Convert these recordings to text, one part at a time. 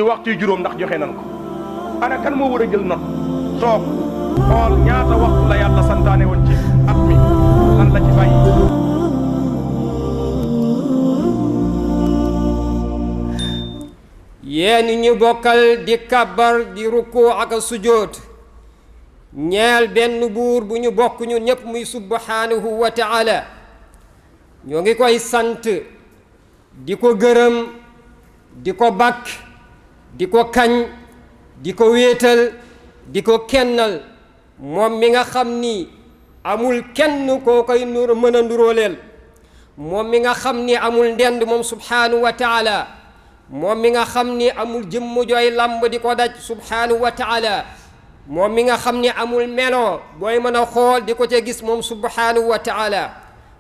ci waxtu juróom ndax joxe nan ko ana kan moo war a jël not toog xool ñaata waxtu la yàlla santaane woon ci at mi lan la ci bàyyi. yéen ñu bokkal di kàbbar di rukkoo ak a sujoot ñeel benn buur bu ñu bokk ñun ñépp muy subhanahu wa taala ñoo ngi koy sant di ko gërëm di ko bàkk di ko kañ di ko wéetal di ko kennal moom mi nga xam ni amul kenn koo koy mën a nduróoleel moom mi nga xam ni amul ndend moom subhanahu wa taala moom mi nga xam ni amul jëmm jooy làmb di ko daj subhanahu wa taala moom mi nga xam ni amul melo booy mën a xool di ko ca gis moom subhanahu wa taala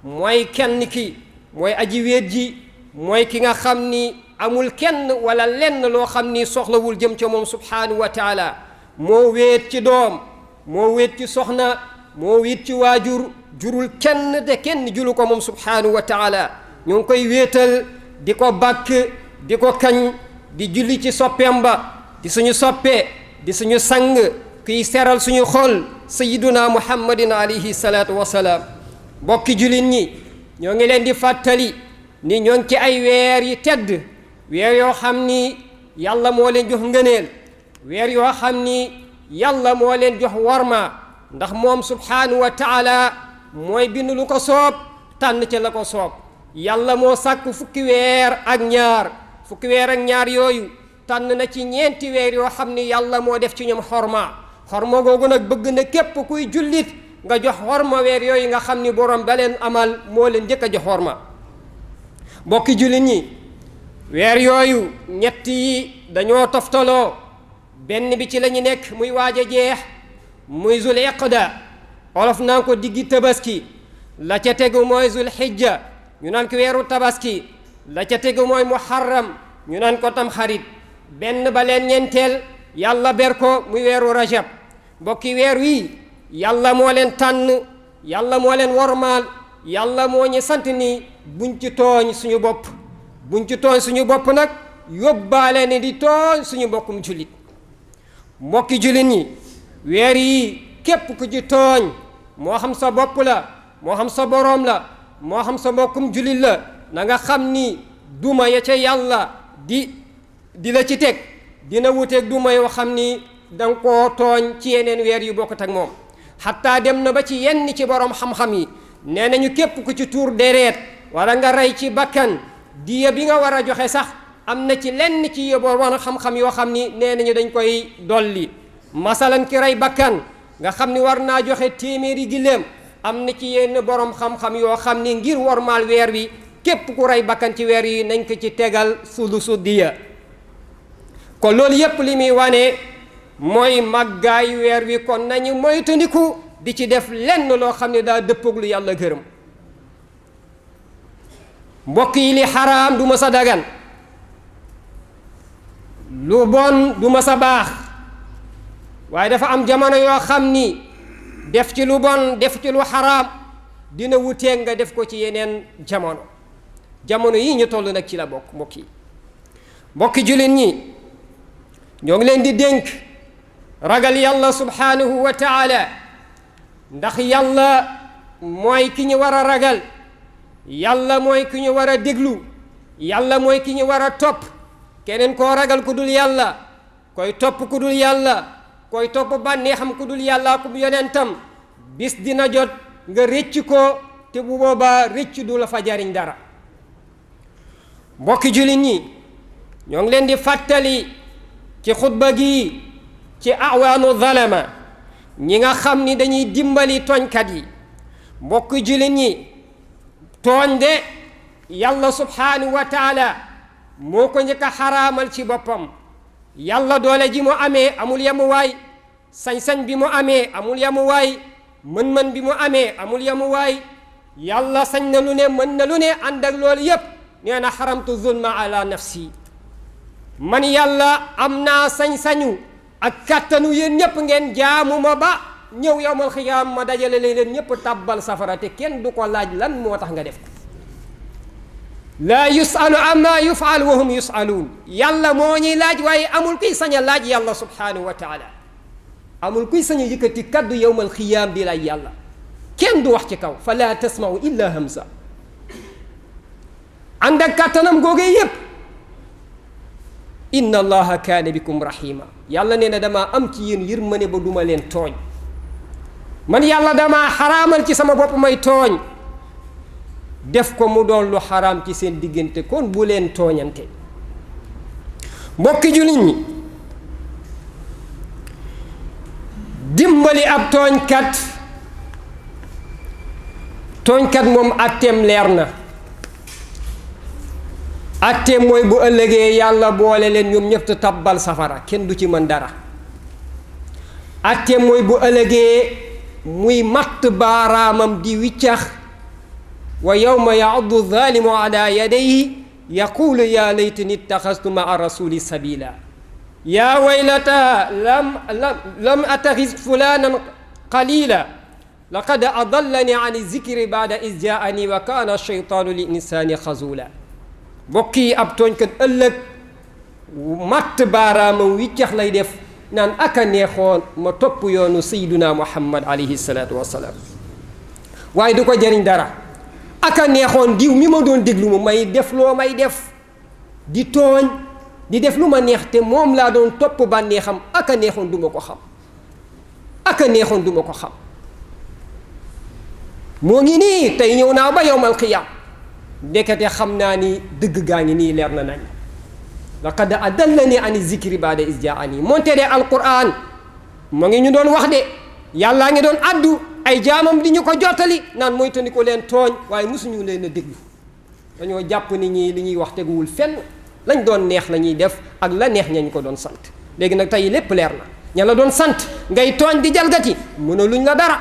mooy kenn ki mooy aji wéet ji mooy ki nga xam ni amul kenn wala lenn loo xam ni soxlawul jëm ca moom subhanahu wa taala moo wéet ci doom moo wéet ci soxna moo wéet ci waajur jurul kenn te kenn julu ko moom subhanahu wa taala ñu ngi koy wéetal di ko bàkk di ko kañ di julli ci soppeem ba di suñu soppe di suñu sang kiy seral suñu xol sayyiduna muhammadin alayhi salaatu wasalaam mbokki jullit ñi ñoo ngi leen di fàttali ni ñoo ngi ci ay weer yi tedd weer yoo xam ni yàlla moo leen jox ngëneel weer yoo xam ni yàlla moo leen jox warma ndax moom subhanahu wa taala mooy bind lu ko soob tànn ca la ko soob yàlla moo sàkk fukki weer ak ñaar yooyu tànn na ci ñeenti weer yoo xam ni yàlla moo def ci ñoom xorma googu nag bëgg na képp kuy jullit nga jox xorma weer yooyu nga xam ni borom ba leen amal moo leen njëkk a jox xorma bokki jullit ñi weer yooyu ñett yi dañoo toftaloo benn bi ci la ñu nekk muy waaj a jeex muy zul iqda olof naan ko diggi tabaski la ca tegu mooy zul xijja ñu naan ko weeru tabaski la ca tegu mooy muharram ñu naan ko tam xarit benn ba leen ñeenteel yàlla ber ko muy weeru rajab mbokki weer wi yàlla moo leen tànn yàlla moo leen wormaal yàlla moo ñu sant ni buñ ci tooñ suñu bopp nag yóbbaale ne di tooñ suñu mbokkum jullit mbokki jullit ñi weer yi képp ku ci tooñ moo xam sa bopp la moo xam sa boroom la moo xam sa mbokkum jullit la na nga xam ni duma ya ca yàlla di la ci teg dina wuteeg duma yoo xam ni danga koo tooñ ci yeneen weer yu bokkut ak moom xataa dem na ba ci yenn ci boroom xam-xam yi nee nañu képp ku ci tuur deret wala nga rey ci bakkan diya bi nga war a joxe sax am na ci lenn ci boroom xam-xam yoo xam ni nee nañu dañ koy dolli masalan ki rey bakkan nga xam ni war naa joxe téeméeri giléem am na ci yenn boroom xam-xam yoo xam ni ngir wormaal weer wi képp ku rey bakkan ci weer yi nañ ko ci tegal sulusu diya kon loolu yépp li muy wane mooy màggaayu weer wi kon nañu moytandiku di ci def lenn loo xam ne daa dëppoog lu yàlla gërëm mbokk yi li xaraam du ma sa dagan lu bon du ma sa baax waaye dafa am jamono yoo xam ni def ci lu bon def ci lu xaraam dina wuteeg nga def ko ci yeneen jamono yi ñu toll nag ci la bokk mbokki jullit ñi ñoo ngi leen di dénk ragal yàlla subhanahu wa taala ndax yàlla mooy ki ñu war a ragal yàlla mooy ki ñu war a déglu yàlla mooy ki ñu war a topp keneen koo ragal ku dul yàlla koy topp ku dul yàlla koy topp bànneexam ku dul yàlla ku yonentam bis dina jot nga rëcc ko te bu boobaa rëcc du la fa jariñ dara mbokki jullit ñi ñoo ngi leen di fàttali ci xutba gi ci awaanu zalama ñi nga xam ni dañuy dimbali tooñkat yi mbokki jullit ñi tooñ de yàlla subhanahu wa taala moo ko njëkk a xaraamal ci boppam yàlla doole ji mu amee amul yemuwaay sañ-sañ bi mu amee amul yemuwaay mën-mën bi mu amee amul yemuwaay yàlla sañ na lu ne mën na lu ne ànd ak loolu yépp nee na xaramtu zulma ala nafsi man yàlla am naa sañ-sañu ak kàttanu yéen ñépp ngeen jaamu ma ba ñëw yowmal xiyaam ma dajale leen ñépp tàbbal safara te kenn du ko laaj lan moo tax nga def ko laa yusalu amma yufal wa hum yusaluun yàlla moo ñuy laaj waaye amul kuy sañ a laaj yàlla subhanahu wa taala amul kuy sañ a yëkkati kaddu yowmal xiyaam di laaj yàlla kenn du wax ci kaw fa laa tasmau illa hamsa ànd ak kàttanam googee yépp inna allaha kaana bikum rahima yàlla nee na damaa am ci yéen yërmande ba duma leen tooñ man yàlla damaa xaraamal ci sama bopp may tooñ def ko mu doon lu xaraam ci seen diggante kon bu leen tooñante mbokki jullit ñi dimbali ab tooñkat moom atteem leer na atteem mooy bu ëllëgee yàlla boole leen ñoom ñëpp te tabbal safara kenn du ci mën dara atteem mooy bu ëllëgee muy matt baaraamam di wiccax wa yawma yaaddu zalimu ala yadayhi yaqulu ya laytani ittaxastu maa rasuli sabila ya waylata lam attaxis fulanan qalila laqad adallani an zikri baada is jaani wa kaana shaytaanu li insani xazula mbokk yi ab tooñkat ëllëg matt baaraamam wiccax lay def naan aka neexoon ma topp yoonu sayyiduna muhammad alayhi salaatu wassalaam waaye du ko jëriñ dara aka neexoon diw mi ma doon déglu mu may def loo may def di tooñ di def lu ma neex te moom laa doon topp bànneexam aka neexoon du ma ko xam aka neexoon du ma ko xam moo ngi nii tey ñëw naa ba yawmal qiyaam ndekete xam naa ni dëgg gaa ngi nii leer na nañ laqad adallani ani zikri baada is jaani moonte de alquran mu ngi ñu doon wax de yàllaa ngi doon addu ay jaamam di ñu ko jottali naan moytandi ko leen tooñ waaye mosuñu leen a déglu dañoo jàpp ni ñi li ñuy wax teguwul fenn lañ doon neex la ñuy def ak la neex ñañ ko doon sant léegi nag tey lépp leer na ña la doon sant ngay tooñ di jalgati mën a luñ la dara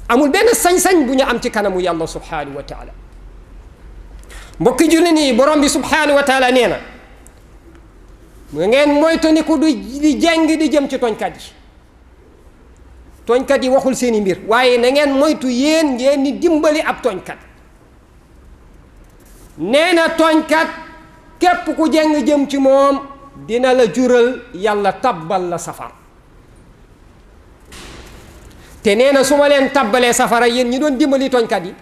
amul benn sañ-sañ bu ñu am ci kanamu yàlla subhanahu wa taala mbokki jullit yi borom bi subhanahu wa taala nee na mu ngeen moytandiku di jeng di jëm ci tooñkat yi waxul seeni mbir waaye na ngeen moytu yéen ngeen ni dimbali ab tooñkat nee na tooñkat képp ku jeng jëm ci moom dina la jural yàlla tabbal la safara te nee na su ma leen tabbalee safara yéen ñi doon dimbali tooñkat yi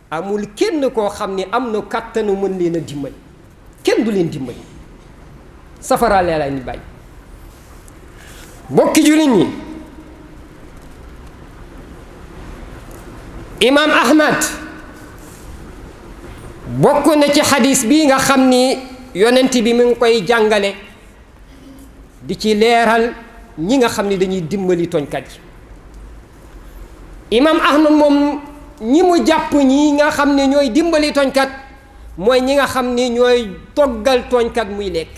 amul kenn koo xam ni am na kàttanu mën leen a dimbali kenn du leen dimbali safara lee la ni bàyyi bokki jullit ñi imaam Ahmad bokk na ci xadis bi nga xam ni yonent bi mu ngi koy jàngale di ci leeral ñi nga xam ni dañuy dimbali tooñkat yi imaam Ahmad moom ñi mu jàpp ñi nga xam ne ñooy dimbali tooñkat mooy ñi nga xam ni ñooy toggal tooñkat muy lekk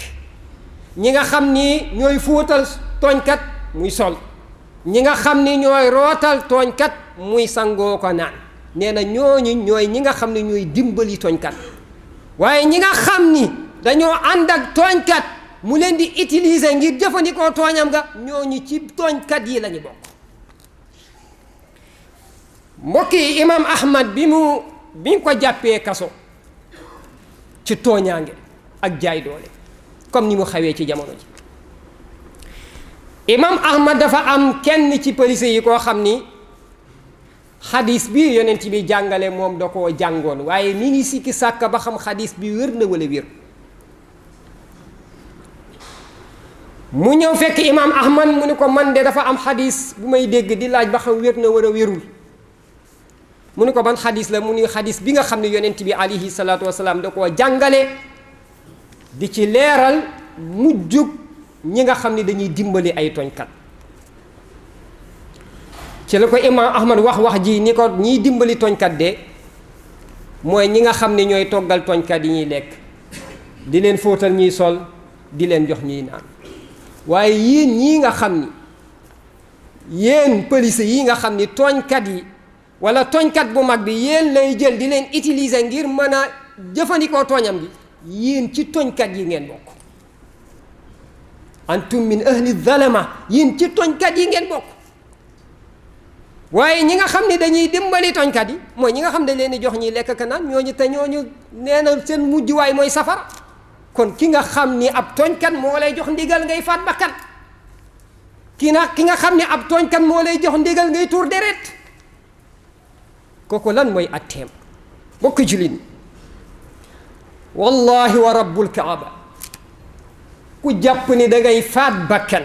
ñi nga xam ni ñooy fóotal tooñkat muy sol ñi nga xam ni ñooy rootal tooñkat muy sangoo ko naan nee na ñooñu ñooy ñi nga xam ne ñooy dimbali tooñkat waaye ñi nga xam ni dañoo ànd ak tooñkat mu leen di utiliser ngir jëfandikoo tooñam nga ñooñu ci tooñkat yi lañu bokk mbokk yi imaam Ahmad bi ñu ko jàppee kaso ci tooñaange ak jaay doole comme ni mu xawee ci jamono ji imaam Ahmad dafa am kenn ci police yi koo xam ni xadis bi yonent bi jàngale moom da koo jàngoon waaye mi ngi sikki sàkka ba xam xadis bi wér na wala wér mu ñëw fekk imaam Ahmad mu ne ko man de dafa am xadis bu may dégg di laaj ba xam wér na wala wérul mu ne ko ban xadis la mu ni xadis bi nga xam ne yonent bi alayhi salaatu wasalaam da koo jàngale di ci leeral mujjug ñi nga xam ne dañuy dimbali ay tooñkat ci la ko imaam Ahmad wax ji ni ko ñiy dimbali tooñkat de mooy ñi nga xam ne ñooy toggal tooñkat yi ñuy lekk di leen fóotal ñuy sol di leen jox ñuy naan waaye yéen ñii nga xam ni yéen police yi nga xam ni tooñkat yi wala tooñkat bu mag bi yéen lay jël di leen utiliser ngir mën a jëfandikoo tooñam bi yéen ci tooñkat yi ngeen bokk antum min ahli zalama yéen ci tooñkat yi ngeen bokk waaye ñi nga xam ne dañuy dimbali tooñkat yi mooy ñi nga xam ne dañ leen di jox ñi lekk ka naan ñooñu te ñooñu nee na seen mujjuwaay mooy safara. kon ki nga xam ni ab tooñkat moo lay jox ndigal ngay faat bakkan ki nga xam ne ab tooñkat moo lay jox ndigal ngay tuur deret kooku lan mooy atteem bokk jullit wallahi wa rabbul kaaba ku jàpp ni da ngay faat bakkan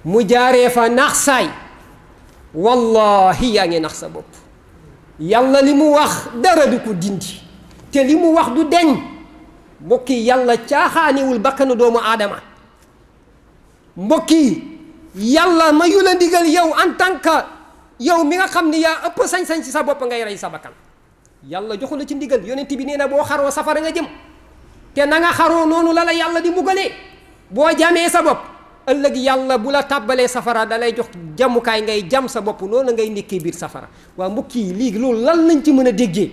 mu jaaree fa nax saay wallahi yaa ngi nax sa bopp yàlla li mu wax dara du ko dindi te li mu wax du deñ mbokki yàlla caaxaaniwul bakkanu doomu aadama mbokki yàlla mayu la ndigal yow en tant que yow mi nga xam ni yaa ëpp sañ-sañ ci sa bopp ngay rey sa bakkan yàlla joxu la ci ndigal yonent bi nee na boo xaroo safara nga jëm te na nga xaroo noonu la la yàlla di mbugalee boo jamee sa bopp ëllëg yàlla bu la tàbbalee safara da lay jox jamukaay ngay jam sa bopp noonu ngay nekkee biir safara waa mbokk yi léegi loolu lan lañ ci mën a déggee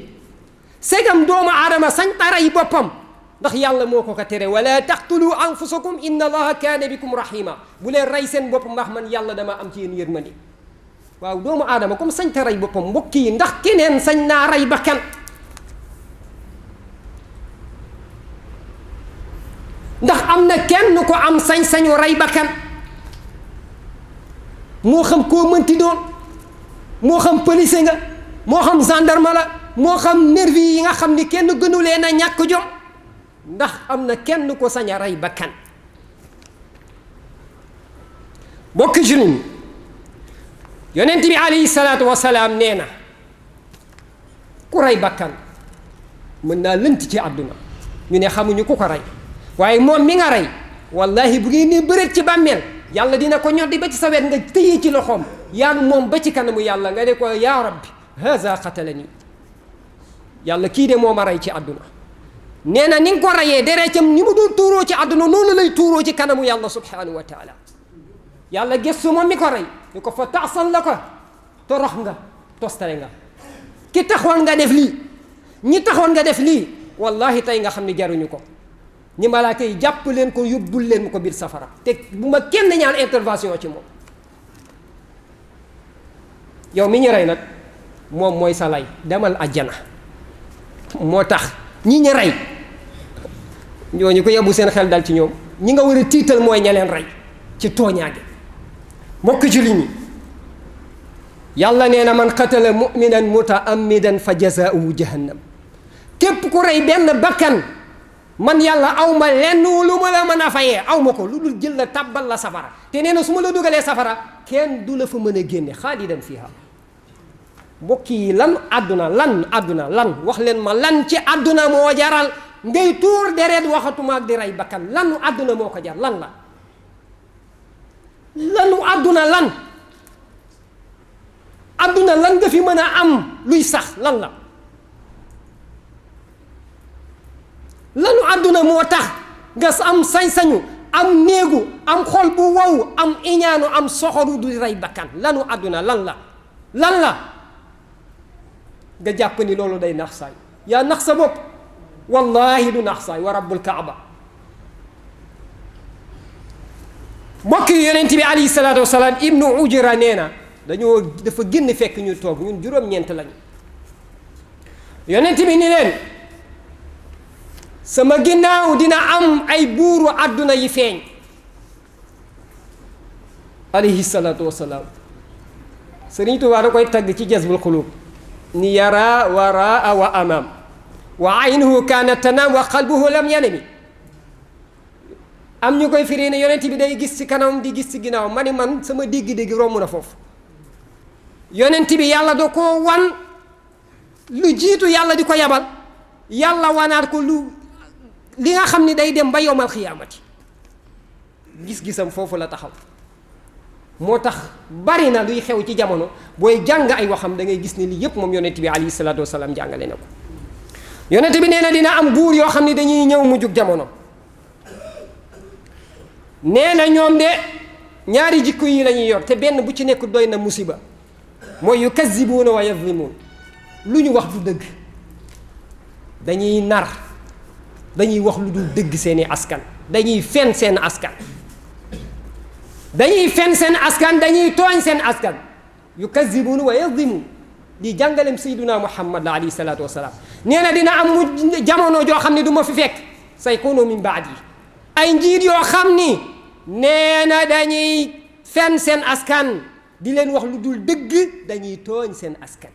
segam doomu aadama sañ ta rey boppam ndax yàlla moo ko tere wala taqtulu anfusakum inna allaha kaana bikum rahima bu leen rey seen bopp ndax man yàlla dama am ci yéen yërmande waaw doomu aadama comme sañ ta rey boppam mbokk yi ndax keneen sañ naa rey bakkan ndax am na kenn ko am sañ-sañu rey bakkan moo xam koo mënti doon moo xam police nga moo xam gendarme la moo xam nervi yi nga xam ni kenn gënu leen a ñàkk jom ndax am na kenn ko sañ a rey bakkan bokk jullit yonent bi alayhi salaatu wasalaam nee na ku rey bakkan mën naa lënt ci àdduna ñu ne xamuñu ku ko rey waaye moom mi nga rey wallahi bu ngeen ne bëreet ci bàmmeel yàlla dina ko ñoddi ba ci sa wet nga tëye ci loxoom yaa moom ba ci kanamu yàlla nga ne ko yaa rabbi haza qatalani yàlla kii de moo ma rey ci àdduna nee na ni nga ko reyee deretam ni mu doon tuuroo ci àdduna noonu lay tuuroo ci kanamu yàlla subhanahu wa taala yàlla gëstu moom mi ko rey ni ko fa taasan la ko torox nga tostale nga ki taxoon nga def lii ñi taxoon nga def lii wallahi tey nga xam ne jaruñu ko ñi malaaka yi jàpp leen ko yóbbul leen ko biir safara te bu ma kenn ñaan intervention ci moom yow mi ñu rey nag moom mooy sa lay demal ajjana moo tax ñi ñu rey ñooñu ko yebbu seen xel dal ci ñoom ñi nga war a tiital mooy ña leen rey ci tooñaage mbokk jullit ñi yàlla nee na man qatala mu'minan mutaammidan fa jazaa'uhu jahannam képp ku rey benn bakkan man yàlla aw ma lenn lu ma la mën a fayee aw ma ko lu dul jël la tàbbal la safara te nee na su ma la dugalee safara kenn du la fa mën a génne xaalidan fiha mbokk yi lan àdduna lan wax leen ma lan ci àdduna moo jaral ngay tuur deret waxatuma ak di rey bakkan lanu àdduna moo ko jar lan la lanu àdduna lan nga fi mën a am luy sax lan la lanu àdduna moo tax nga am sañ-sañu am néegu am xol bu wow am iñaanu am soxoru du rey bakkan lanu àdduna lan la nga jàpp ni loolu day nax saay yaa nax sa bopp wallahi du nax saay wa rabbul kaaba mbokk yi yonent bi alayhi salaatu wasalaam ibnu ujra nee na dafa génn fekk ñu toog ñun juróom-ñeent lañu yonent bi ni leen sama ginnaaw dina am ay buuru àdduna yi feeñ alayhi salaatu wasalaam Sëriñ Tuubaa da koy tagg ci jazbul xuluub ni yara waraa wa amam wa aynuhu kaanat tanaam wa qalbuhu lam yanami am ñu koy firi ne yonent bi day gis ci kanam di gis ci ginnaaw ma ni man sama dégg-dégg romb na foofu yonent bi yàlla da ko wan lu jiitu yàlla di ko yabal yàlla wanaat ko li nga xam ni day dem ba yowmal xiyaamati gis-gisam foofu la taxaw moo tax bari na luy xew ci jamono booy jàng ay waxam da ngay gis ni lii yépp moom yonent bi alayhi salaatu wasalaam jàngale na ko yonent bi nee na dina am buur yoo xam ne dañuy ñëw mujjug jamono nee na ñoom de ñaari jikko yi la ñuy yor te benn bu ci nekk doy na musiba mooy yukazibuuna wa yazlimuun lu ñu wax du dëgg dañuy nar dañuy wax lu dul dëgg seeni askan dañuy fen seen askan dañuy tooñ seen askan yukazibuun wa yadhimuun di jàngalem sayyiduna Muhammad la alayhi salaatu wasalaam nee na dina am mu jamono joo xam ne du ma fi fekk saykuunu min baadi ay njiit yoo xam ni nee na dañuy fen seen askan di leen wax lu dul dëgg dañuy tooñ seen askan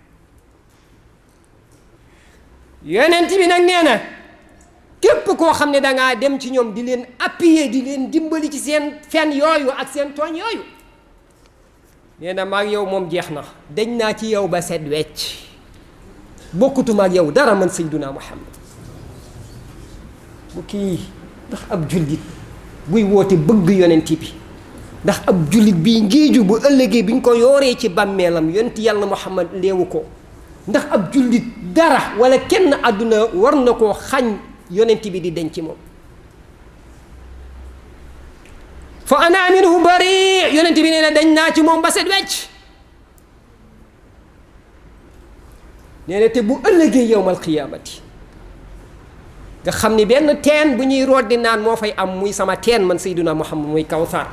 yonent bi nag nee na képp koo xam ne dangaa dem ci ñoom di leen appuyer di leen dimbali ci seen fen yooyu ak seen tooñ yooyu nee na maag yow moom jeex na dañ naa ci yow ba set wecc bokkutuma ak yow dara man sayyiduna Muhammad bu kii ndax ab jullit buy woote bëgg yonent bi ndax ab jullit bii ngiiju bu ëllëgee bi ñu ko yooree ci bàmmeelam yonent yàlla Muhammad leewu ko ndax ab jullit dara wala kenn àdduna war na koo xañ yonent bi di denc moom fa ana minhu bari yonent bi nee na dañ naa ci moom ba set wecc nee na te bu ëllëgee yowmal qiyaamati nga xam ni benn teen bu ñuy root di naan moo fay am muy sama teen man sayyiduna Muhammad muy Kawsar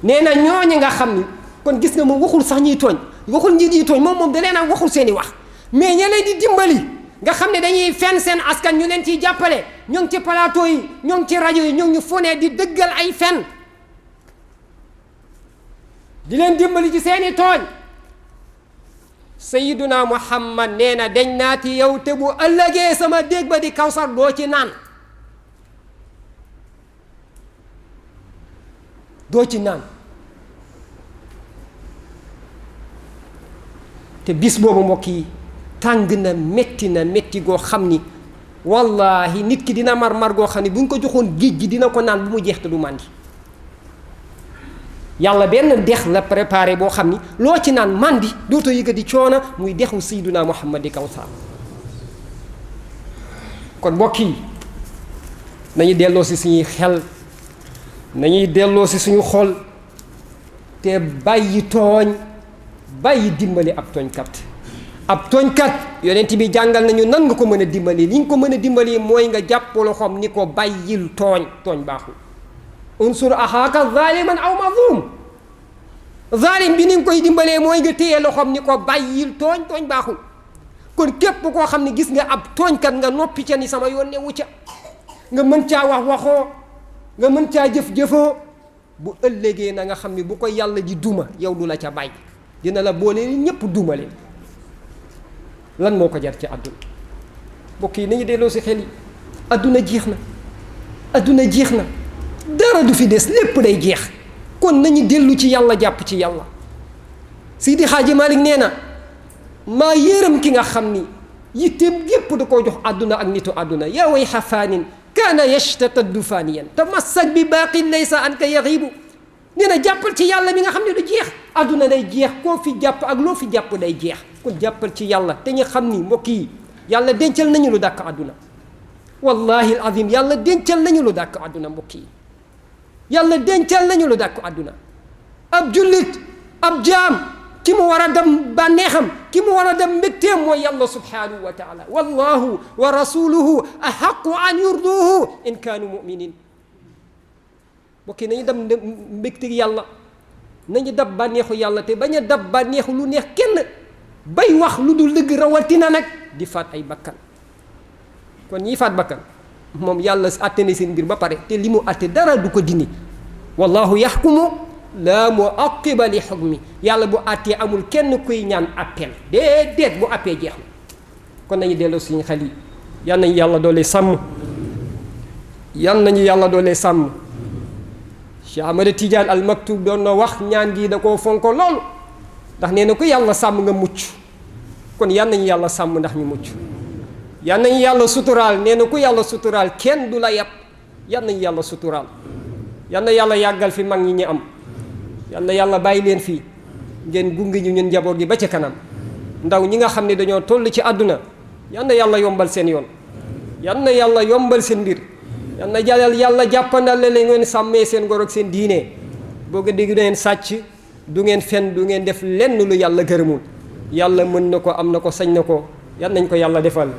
nee na ñooñu nga xam ni kon gis nga moom waxul sax ñuy tooñ waxul njiit yi tooñ moom da leen a waxul seeni wax mais ña leen di dimbali nga xam ne dañuy fen seen askan ñu leen ciy jàppale ñoo ngi ci plateau yi ñoo ngi ci rajo yi ñoo ngi ñu fone di dëggal ay fen di leen dimbali ci seeni tooñ sayyiduna Muhammad nee na dañ naati yow te bu ëllëgee sama dégg ba di Kawsar doo ci naan doo ci naan te bis boobu mbokk yi tàng na métti goo xam ni wallahi nit ki dina mar goo xam ni bu ñu ko joxoon géej gi dina ko naan bu mu jeex te du màndi yàlla benn dex la préparé boo xam ni loo ci naan màndi dootoo yëgati coono muy dexu sayyiduna Muhammad di Kawsar kon mbokk yi nañu delloo si suñuy xel nañuy delloo si suñu xol te bàyyi tooñ bàyyi dimbali ab tooñkat yonent bi jàngal nañu nan nga ko mën a dimbali li nga ko mën a dimbali mooy nga jàpp loxoom ni ko bàyyil tooñ baaxul unsur axaaka zaliman aw mazlum zalim bi ni nga koy dimbalee mooy nga téye loxoom ni ko bàyyil tooñ baaxul kon képp koo xam ne gis nga ab tooñkat nga noppi ca ni sama yoon newu ca nga mën caa waxoo nga mën caa jëfoo bu ëllëgee na nga xam ne bu ko yàlla di duma yow du la ca bàyyi dina la boole ñépp duma leen lan moo ko jar ci àdduna mbokk yi nañu delloo si xel yi àdduna jeex na dara du fi des lépp day jeex kon nañu dellu ci yàlla jàpp ci yàlla Seydi Xaaji Malik nee na maa yéeram ki nga xam ni yitteem yépp da koo jox àdduna ak nitu àdduna yaa way xafaanin kaana yashtataddu faaniyan tamassak bi baaqin laysa anka yaxiibu nee na jàppal ci yàlla mi nga xam ne du jeex àdduna day jeex koo fi jàpp ak loo fi jàpp day jeex kon jàppal ci yàlla te ñu xam ni mbokk yi yàlla dencal nañu lu dàkk àdduna wallahi al azim yàlla dencal nañu lu dàkk àdduna mbokk yi yàlla dencal nañu lu dàkk àdduna ab jullit ab jaam ki mu war a dem bànneexam ki mu war a dem mbégteem mooy yàlla subhanahu wa taala wallahu wa rasuluhu ahaqu an yurduhu in kaanu muminin mbokk yi nañu dem mbégte yàlla nañu dab bànneexu yàlla te bañ a dab bànneexu lu neex kenn bay wax lu dul dëgg rawatina nag di faat ay bakkan kon ñiy faat bakkan moom yàlla àtte na seen mbir ba pare te li mu àtte dara du ko dindi wallahu yaxkumu laa muaqiba li xukmi yàlla bu àttee amul kenn kuy ñaan appel déedéet bu àppee jeex na kon nañu delloo suñu xel yi yal nañu yàlla doole sàmm Cheikh Ahmada Tidiane al Maktoum doon na wax ñaan gi da koo fonko loolu ndax nee na ko yàlla sàmm nga mucc kon yal nañu yàlla sàmm ndax ñu mucc yal nañu yàlla suturaal nee na ku yàlla suturaal kenn du la yàpp yal nañu yàlla suturaal yal na yàlla yàggal fi mag ñi ñu am yal na yàlla bàyyi leen fii ngeen gunge ñu ñun njaboot gi ba ca kanam ndaw ñi nga xam ne dañoo toll ci àdduna yal na yàlla yombal seen yoon yal na yàlla yombal seen mbir yal na yàlla jàppandal la ngeen sàmmee seen ngor ak seen diine boo ko dégg du ngeen sàcc du ngeen fen du ngeen def lenn lu yàlla gërëmul yàlla mën na ko am na ko sañ na ko yal nañ ko yàlla defal